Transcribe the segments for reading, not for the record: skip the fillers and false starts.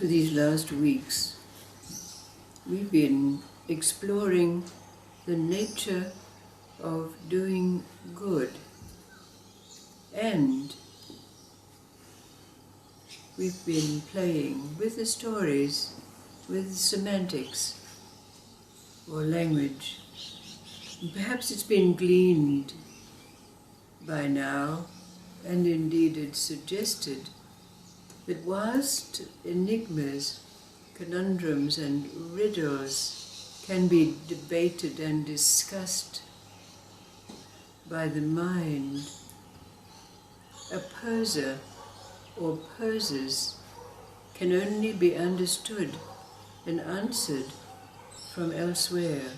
For these last weeks, we've been exploring the nature of doing good, and we've been playing with the stories, with the semantics or language. And perhaps it's been gleaned by now, and indeed it's suggested that whilst enigmas, conundrums and riddles can be debated and discussed by the mind, a poser or posers can only be understood and answered from elsewhere.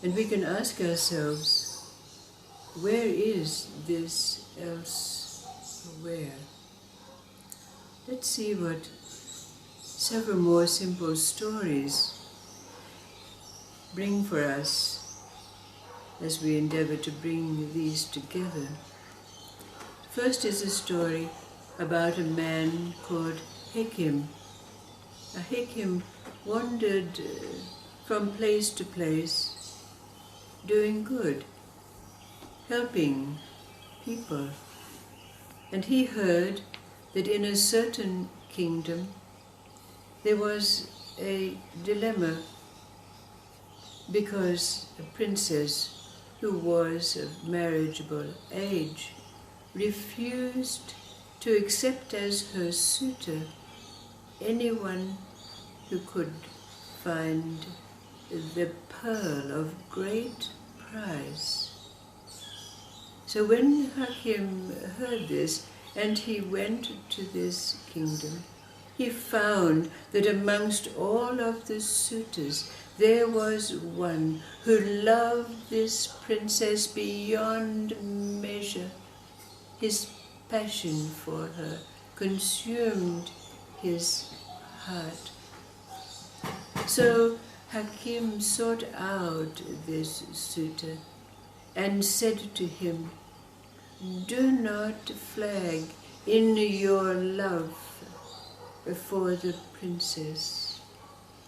And we can ask ourselves, where is this elsewhere? Let's see what several more simple stories bring for us as we endeavor to bring these together. First is a story about a man called Hakim. A Hakim wandered from place to place, doing good, helping people. And he heard that in a certain kingdom there was a dilemma, because a princess who was of marriageable age refused to accept as her suitor anyone who could find the pearl of great price. So when Hakim heard this, and he went to this kingdom, he found that amongst all of the suitors there was one who loved this princess beyond measure. His passion for her consumed his heart. So Hakim sought out this suitor and said to him, "Do not flag in your love for the princess.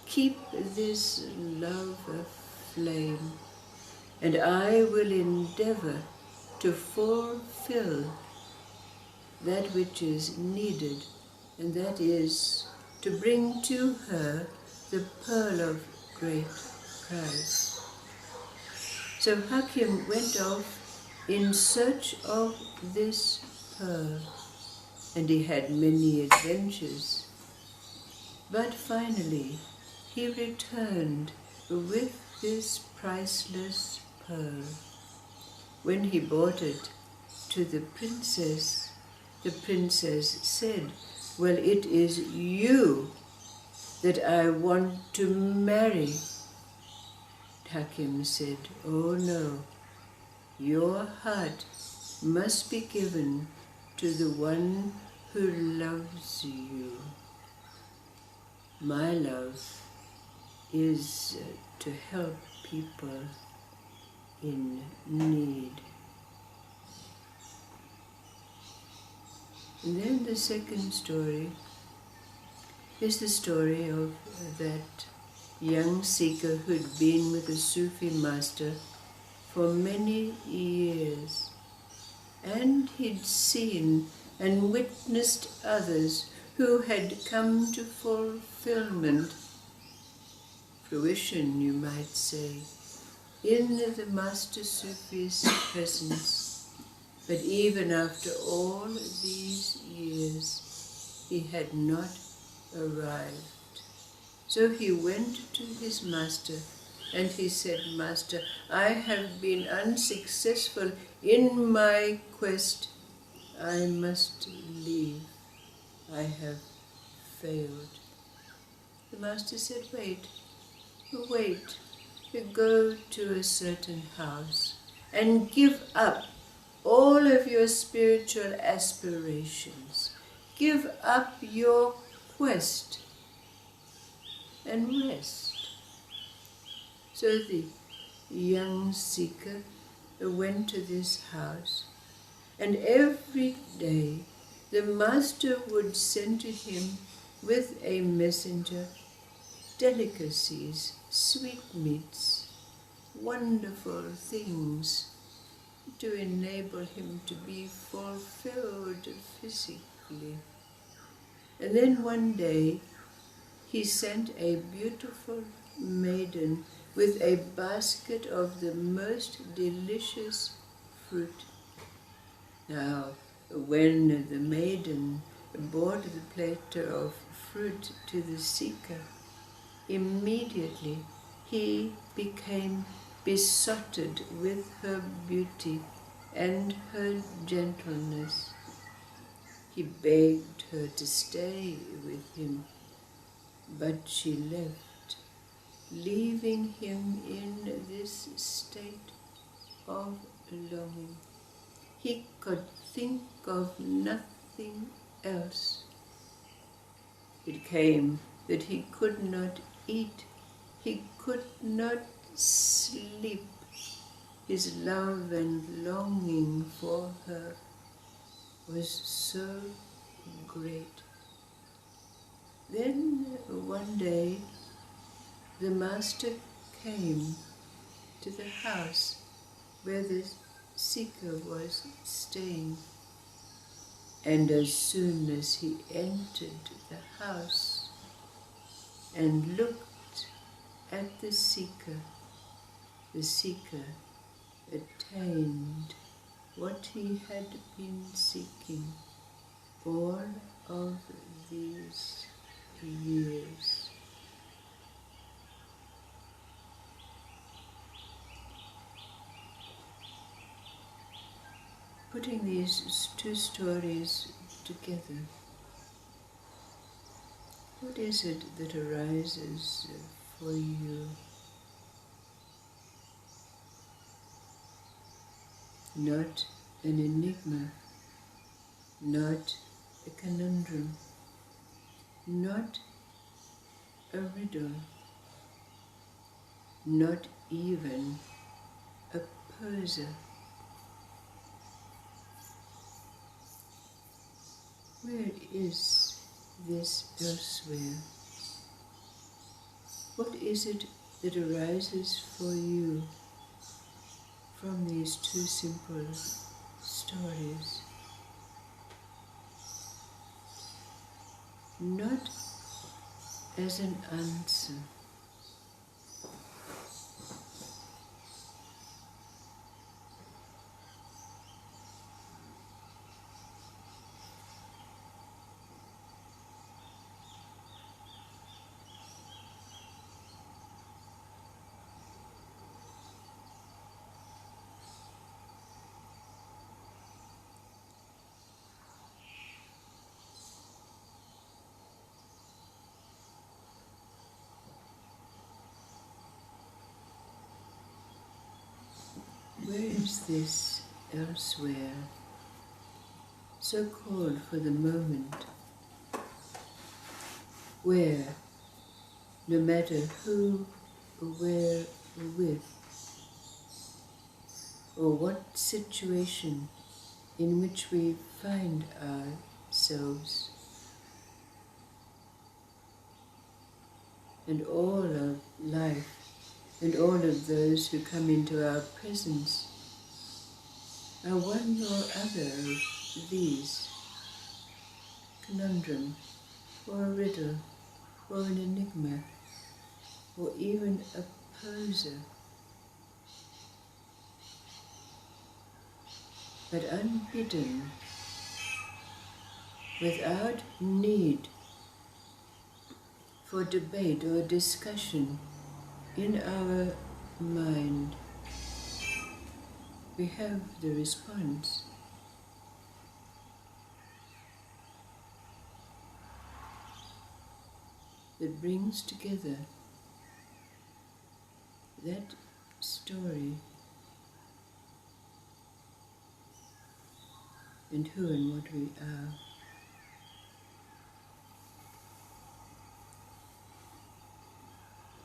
Keep this love aflame, and I will endeavor to fulfill that which is needed, and that is to bring to her the pearl of great price." So Hakim went off in search of this pearl, and he had many adventures. But finally he returned with this priceless pearl. When he brought it to the princess said, "Well, it is you that I want to marry." Hakim said, "Oh no, your heart must be given to the one who loves you. My love is to help people in need." And then the second story is the story of that young seeker who'd been with a Sufi master for many years, and he'd seen and witnessed others who had come to fulfillment, fruition you might say, in the Master Sufi's presence. But even after all these years, he had not arrived. So he went to his master and he said, "Master, I have been unsuccessful in my quest. I must leave. I have failed." The master said, wait, go to a certain house and give up all of your spiritual aspirations. Give up your quest and rest. So the young seeker went to this house, and every day the master would send to him with a messenger, delicacies, sweetmeats, wonderful things to enable him to be fulfilled physically. And then one day he sent a beautiful maiden with a basket of the most delicious fruit. Now, when the maiden brought the platter of fruit to the seeker, immediately he became besotted with her beauty and her gentleness. He begged her to stay with him, but she left, leaving him in this state of longing. He could think of nothing else. It came that he could not eat, he could not sleep. His love and longing for her was so great. Then one day the master came to the house where the seeker was staying, and as soon as he entered the house and looked at the seeker attained what he had been seeking all of these years. Putting these two stories together, what is it that arises for you? Not an enigma, not a conundrum, not a riddle, not even a poser. Where is this elsewhere? What is it that arises for you from these two simple stories? Not as an answer, where is this elsewhere, so called for the moment, where, no matter who or where or with, or what situation in which we find ourselves, and all of life and all of those who come into our presence are one or other of these, conundrum, or a riddle, or an enigma, or even a poser. But unbidden, without need for debate or discussion in our mind, we have the response. That brings together that story and who and what we are.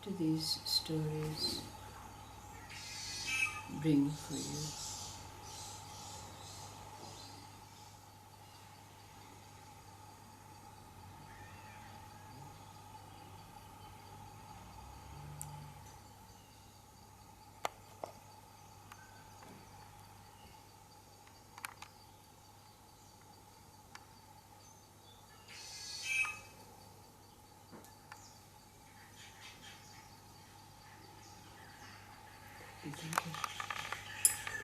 What do these stories bring for you? Thank you.